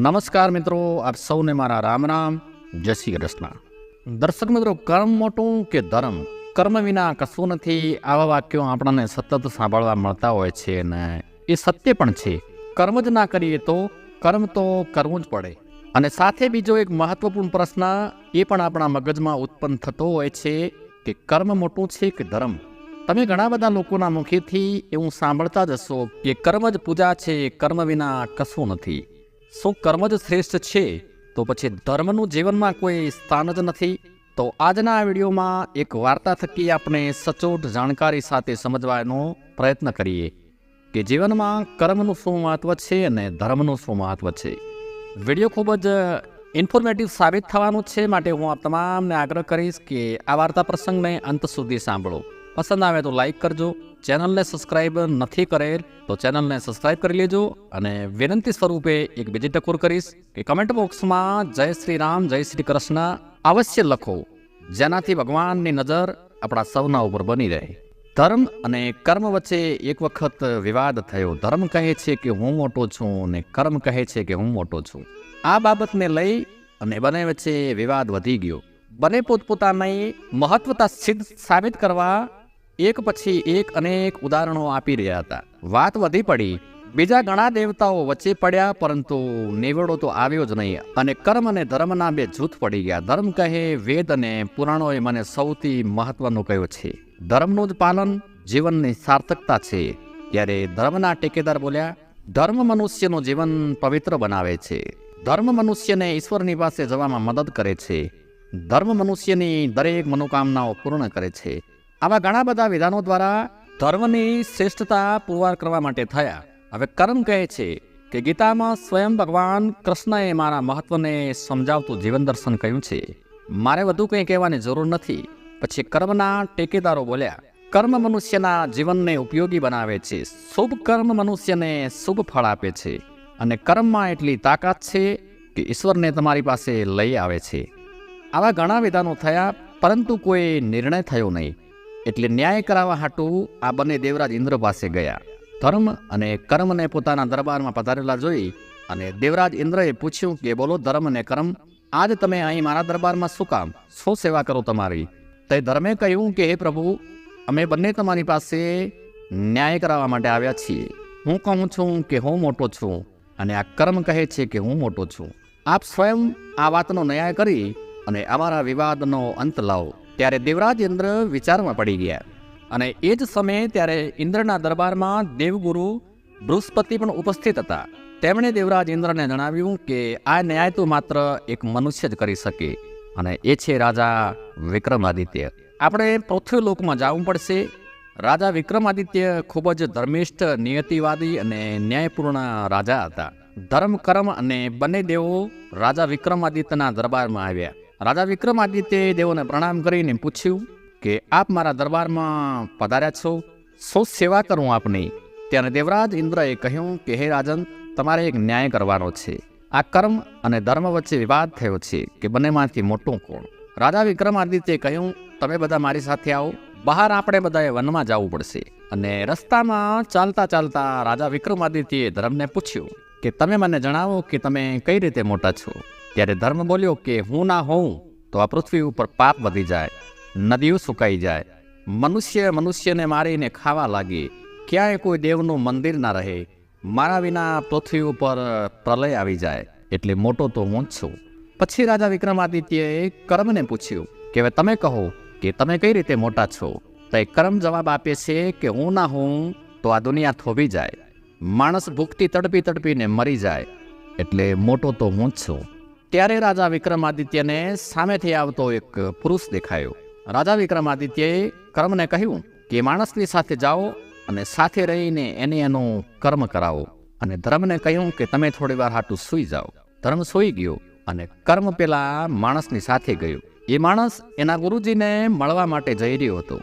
નમસ્કાર મિત્રો, આપ સૌને મારા રામ રામ, જય શ્રી કૃષ્ણ. દર્શક મિત્રો, કર્મ મોટું કે ધર્મ, કર્મ વિના કશું નથી, આવા વાક્યો આપણને સતત સાંભળવા મળતા હોય છે અને એ સત્ય પણ છે. કર્મ જ ના કરીએ તો કર્મ તો કરવું જ પડે. અને સાથે બીજો એક મહત્વપૂર્ણ પ્રશ્ન એ પણ આપણા મગજમાં ઉત્પન્ન થતો હોય છે કે કર્મ મોટું છે કે ધર્મ. તમે ઘણા બધા લોકોના મુખેથી એવું સાંભળતા જ હશો કે કર્મ જ પૂજા છે, કર્મ વિના કશું નથી. શું કર્મ જ શ્રેષ્ઠ છે તો પછી ધર્મનું જીવનમાં કોઈ સ્થાન જ નથી? તો આજના આ વિડીયોમાં એક વાર્તા થકી આપણે સચોટ જાણકારી સાથે સમજવાનો પ્રયત્ન કરીએ કે જીવનમાં કર્મનું શું મહત્વ છે અને ધર્મનું શું મહત્વ છે. વિડીયો ખૂબ જ ઇન્ફોર્મેટિવ સાબિત થવાનું છે, માટે હું આપ તમામને આગ્રહ કરીશ કે આ વાર્તા પ્રસંગને અંત સુધી સાંભળો. પસંદ આવે તો લાઈક કરજો, ચેનલને સબસ્ક્રાઈબ નથી કરેલ તો ચેનલને સબસ્ક્રાઈબ કરી લેજો, અને વિનંતી સ્વરૂપે એક બીજી ટકોર કરીશ કે કમેન્ટ બોક્સમાં જય શ્રી રામ, જય શ્રી કૃષ્ણ અવશ્ય લખો, જેનાથી ભગવાનની નજર આપણા સૌના ઉપર બની રહે. ધર્મ અને કર્મ વચ્ચે એક વખત વિવાદ થયો. ધર્મ કહે છે કે હું મોટો છું અને કર્મ કહે છે કે હું મોટો છું. આ બાબતને લઈ અને બંને વચ્ચે વિવાદ વધી ગયો. બંને પોતપોતાની મહત્વતા સિદ્ધ સાબિત કરવા એક પછી એક અનેક ઉદાહરણો આપી રહ્યા હતા. વાત વધી પડી, બીજા ઘણા દેવતાઓ વચ્ચે પડ્યા, પરંતુ નિવેડો તો આવ્યો જ નહીં અને કર્મ અને ધર્મના બે જૂથ પડી ગયા. ધર્મ કહે વેદ અને પુરાણોએ મને સૌથી મહત્વનું કહ્યું છે, ધર્મનું જ પાલન જીવનની સાર્થકતા છે. ત્યારે ધર્મના ટેકેદાર બોલ્યા, ધર્મ મનુષ્યનું જીવન પવિત્ર બનાવે છે, ધર્મ મનુષ્યને ઈશ્વરની પાસે જવામાં મદદ કરે છે, ધર્મ મનુષ્યની દરેક મનોકામનાઓ પૂર્ણ કરે છે. આવા ઘણા બધા વિધાનો દ્વારા ધર્મની શ્રેષ્ઠતા પુરવાર કરવા માટે થયા. હવે કર્મ કહે છે કે ગીતામાં સ્વયં ભગવાન કૃષ્ણએ મારા મહત્વને સમજાવતું જીવન દર્શન કહ્યું છે, મારે વધુ કંઈ કહેવાની જરૂર નથી. પછી કર્મના ટેકેદારો બોલ્યા, કર્મ મનુષ્યના જીવનને ઉપયોગી બનાવે છે, શુભ કર્મ મનુષ્યને શુભ ફળ આપે છે, અને કર્મમાં એટલી તાકાત છે કે ઈશ્વરને તમારી પાસે લઈ આવે છે. આવા ઘણા વિધાનો થયા, પરંતુ કોઈ નિર્ણય થયો નહીં. એટલે ન્યાય કરાવવા હાટુ આ બંને દેવરાજ ઇન્દ્ર પાસે ગયા. ધર્મ અને કર્મને પોતાના દરબારમાં પધારેલા જોઈ અને દેવરાજ ઇન્દ્રએ પૂછ્યું કે બોલો ધર્મ અને કર્મ, આજ તમે અહીં મારા દરબારમાં શું કામ, શું સેવા કરો તમારી? તે ધર્મે કહ્યું કે હે પ્રભુ, અમે બંને તમારી પાસે ન્યાય કરાવવા માટે આવ્યા છીએ. હું કહું છું કે હું મોટો છું અને આ કર્મ કહે છે કે હું મોટો છું. આપ સ્વયં આ વાતનો ન્યાય કરી અને અમારા વિવાદનો અંત લાવો. ત્યારે દેવરાજ ઇન્દ્ર વિચારમાં પડી ગયા, અને એ જ સમયે ત્યારે ઇન્દ્રના દરબારમાં દેવગુરુ બૃહસ્પતિ પણ ઉપસ્થિત હતા. તેમણે દેવરાજ ઇન્દ્રને જણાવ્યું કે આ ન્યાય તો માત્ર એક મનુષ્ય જ કરી શકે, અને એ છે રાજા વિક્રમાદિત્ય. આપણે પૃથ્વીલોકમાં જવું પડશે. રાજા વિક્રમાદિત્ય ખૂબ જ ધર્મિષ્ઠ, નિયતિવાદી અને ન્યાયપૂર્ણ રાજા હતા. ધર્મ કર્મ અને બંને દેવો રાજા વિક્રમાદિત્યના દરબારમાં આવ્યા. રાજા વિક્રમાદિત્યએ દેવોને પ્રણામ કરીને પૂછ્યું કે આપ મારા દરબારમાં પધાર્યા છો, શું સેવા કરું આપની? ત્યારે દેવરાજ ઇન્દ્રએ કહ્યું કે હે રાજન, તમારે એક ન્યાય કરવાનો છે. આ કર્મ અને ધર્મ વચ્ચે વિવાદ થયો છે કે બંનેમાંથી મોટું કોણ? રાજા વિક્રમાદિત્યએ કહ્યું, તમે બધા મારી સાથે આવો, બહાર આપણે બધાએ વનમાં જવું પડશે. અને રસ્તામાં ચાલતા ચાલતા રાજા વિક્રમાદિત્યએ ધર્મને પૂછ્યું કે તમે મને જણાવો કે તમે કઈ રીતે મોટા છો? ત્યારે ધર્મ બોલ્યો કે હું ના હોઉં તો આ પૃથ્વી ઉપર પાપ વધી જાય, નદીઓ સુકાઈ જાય, મનુષ્યને મારીને ખાવા લાગે, ક્યાંય કોઈ દેવનું મંદિર ના રહે, મારા વિના પૃથ્વી ઉપર પ્રલય આવી જાય, એટલે મોટો તો હું જ છું. પછી રાજા વિક્રમાદિત્યએ કર્મને પૂછ્યું કે હવે તમે કહો કે તમે કઈ રીતે મોટા છો? તો એ કર્મ જવાબ આપે છે કે હું ના હોઉં તો આ દુનિયા થોભી જાય, માણસ ભૂખથી તડપી તડપીને મરી જાય, એટલે મોટો તો હું જ છું. ત્યારે રાજા વિક્રમાદિત્યને સામેથી આવતો એક પુરુષ દેખાયો. રાજા વિક્રમાદિત્યએ કર્મને કહ્યું કે માણસની સાથે જાઓ અને સાથે રહીને એનું કર્મ કરાવો. અને ધર્મને કહ્યું કે તમે થોડી વાર હાટું સૂઈ જાઓ. ધર્મ સૂઈ ગયો અને કર્મ પેલા માણસની સાથે ગયો. એ માણસ એના ગુરુજીને મળવા માટે જઈ રહ્યો હતો.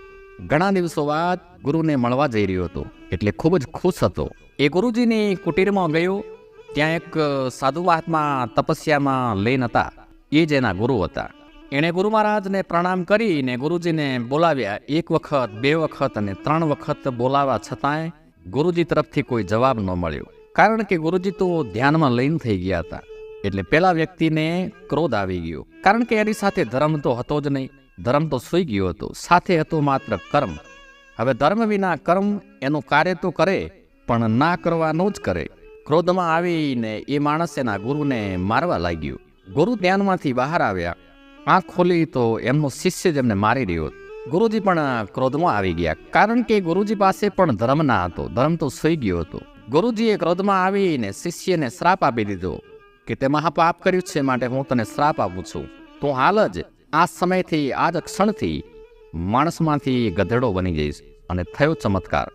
ઘણા દિવસો બાદ ગુરુને મળવા જઈ રહ્યો હતો, એટલે ખૂબ જ ખુશ હતો. એ ગુરુજીની કુટીરમાં ગયો. ત્યાં એક સાધુ મહાત્મા તપસ્યામાં લીન હતા. એ જ એના ગુરુ હતા. એણે ગુરુ મહારાજને પ્રણામ કરીને ગુરુજીને બોલાવ્યા. એક વખત, બે વખત અને 3 વખત બોલાવા છતાંય ગુરુજી તરફથી કોઈ જવાબ ન મળ્યો. કારણ કે ગુરુજી તો ધ્યાનમાં લીન થઈ ગયા હતા. એટલે પેલા વ્યક્તિને ક્રોધ આવી ગયો, કારણ કે એની સાથે ધર્મ તો હતો જ નહીં. ધર્મ તો સૂઈ ગયો હતો, સાથે હતું માત્ર કર્મ. હવે ધર્મ વિના કર્મ એનું કાર્ય તો કરે, પણ ના કરવાનું જ કરે. ક્રોધમાં આવીને એ માણસ એના ગુરુને મારવા લાગ્યો. ગુરુ ધ્યાનમાંથી બહાર આવ્યા, આંખ ખોલી તો એમનો શિષ્ય જ એમને મારી રહ્યો. ગુરુજી પણ ક્રોધમાં આવી ગયા, કારણ કે ગુરુજી પાસે પણ ધર્મ ના હતો, ધર્મ તો સૂઈ ગયો હતો. ગુરુજીએ ક્રોધમાં આવીને શિષ્યને શ્રાપ આપી દીધો કે તે મહાપાપ કર્યું છે, માટે હું તને શ્રાપ આપું છું. તો હાલ જ આ સમયથી, આ જ ક્ષણથી માણસમાંથી ગધેડો બની જઈશ. અને થયો ચમત્કાર.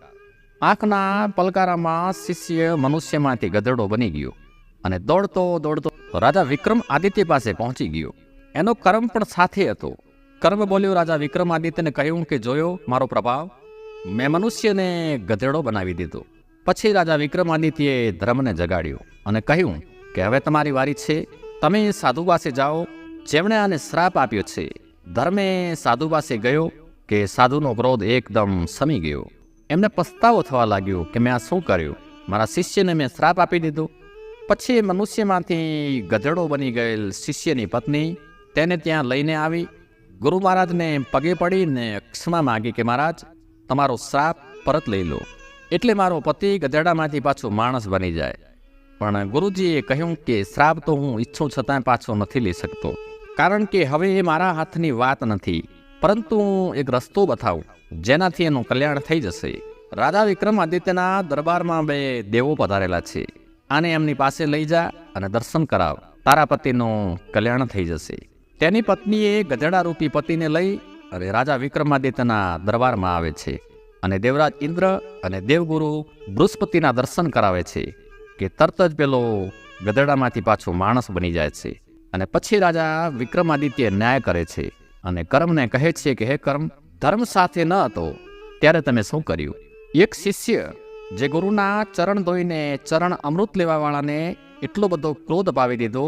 આંખના પલકારામાં શિષ્ય મનુષ્યમાંથી ગધેડો બની ગયો અને દોડતો દોડતો રાજા વિક્રમ આદિત્ય પાસે પહોંચી ગયો. એનો કર્મ પણ સાથે હતો. કર્મ બોલ્યો રાજા વિક્રમાદિત્યને કહ્યું કે જોયો મારો પ્રભાવ, મેં મનુષ્યને ગધેડો બનાવી દીધો. પછી રાજા વિક્રમાદિત્યએ ધર્મને જગાડ્યો અને કહ્યું કે હવે તમારી વારી છે, તમે સાધુ પાસે જાઓ જેમણે આને શ્રાપ આપ્યો છે. ધર્મે સાધુ પાસે ગયો કે સાધુનો ક્રોધ એકદમ શમી ગયો. એમને પસ્તાવો થવા લાગ્યો કે મેં આ શું કર્યું, મારા શિષ્યને મેં શ્રાપ આપી દીધો. પછી મનુષ્યમાંથી ગધેડો બની ગયેલ શિષ્યની પત્ની તેને ત્યાં લઈને આવી, ગુરુ મહારાજને પગે પડીને ક્ષમા માગી કે મહારાજ તમારો શ્રાપ પરત લઈ લો, એટલે મારો પતિ ગધેડામાંથી પાછો માણસ બની જાય. પણ ગુરુજીએ કહ્યું કે શ્રાપ તો હું ઈચ્છું છતાં પાછો નથી લઈ શકતો, કારણ કે હવે એ મારા હાથની વાત નથી, પરંતુ હું એક રસ્તો બતાવું જેનાથી એનું કલ્યાણ થઈ જશે. રાજા વિક્રમાદિત્યના દરબારમાં 2 દેવો પધારેલા છે, આને એમની પાસે લઈ જા અને દર્શન કરાવ, તારા પતિનું કલ્યાણ થઈ જશે. તેની પત્નીએ ગધેડા રૂપી પતિને લઈ અને રાજા વિક્રમાદિત્યના દરબારમાં આવે છે અને દેવરાજ ઇન્દ્ર અને દેવગુરુ બૃહસ્પતિના દર્શન કરાવે છે કે તરત જ પેલો ગધેડામાંથી પાછો માણસ બની જાય છે. અને પછી રાજા વિક્રમાદિત્ય ન્યાય કરે છે અને કર્મને કહે છે કે હે કર્મ, ધર્મ સાથે ન હતો ત્યારે તમે શું કર્યું? એક શિષ્ય જે ગુરુના ચરણ ધોઈને ચરણ અમૃત લેવાવાળાને એટલો બધો ક્રોધ પાવી દીધો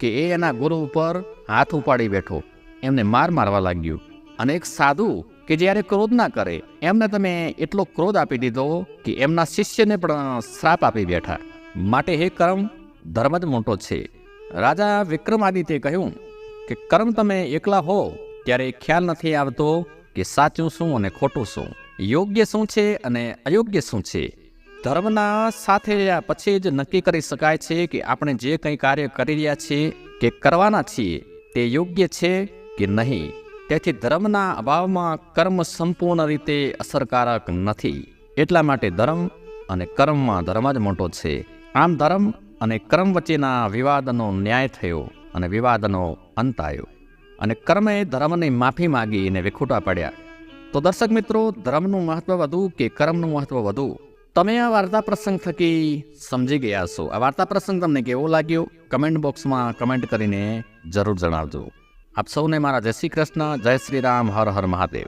કે એ એના ગુરુ ઉપર હાથ ઉપાડી બેઠો, એમને મારવા લાગ્યું. અને એક સાધુ કે જ્યારે ક્રોધ ના કરે એમને તમે એટલો ક્રોધ આપી દીધો કે એમના શિષ્યને પણ શ્રાપ આપી બેઠા. માટે હે કર્મ, ધર્મ જ મોટો છે. રાજા વિક્રમાદિત્યે કહ્યું કે કર્મ તમે એકલા હો ત્યારે ખ્યાલ નથી આવતો કે સાચું શું અને ખોટું શું, યોગ્ય શું છે અને અયોગ્ય શું છે. ધર્મના સાથે રહ્યા પછી જ નક્કી કરી શકાય છે કે આપણે જે કંઈ કાર્ય કરી રહ્યા છીએ કે કરવાના છીએ તે યોગ્ય છે કે નહીં. તેથી ધર્મના અભાવમાં કર્મ સંપૂર્ણ રીતે અસરકારક નથી. એટલા માટે ધર્મ અને કર્મમાં ધર્મ જ મોટો છે. આમ ધર્મ અને કર્મ વચ્ચેના વિવાદનો ન્યાય થયો અને વિવાદનો અંત આવ્યો અને કર્મે ધર્મની માફી માગી અને વિખૂટા પડ્યા. તો દર્શક મિત્રો, ધર્મનું મહત્વ વધુ કે કર્મનું મહત્વ વધુ, તમે આ વાર્તા પ્રસંગ થકી સમજી ગયા છો. આ વાર્તા પ્રસંગ તમને કેવો લાગ્યો કમેન્ટ બોક્સમાં કમેન્ટ કરીને જરૂર જણાવજો. આપ સૌને મારા જય શ્રી કૃષ્ણ, જય શ્રી રામ, હર હર મહાદેવ.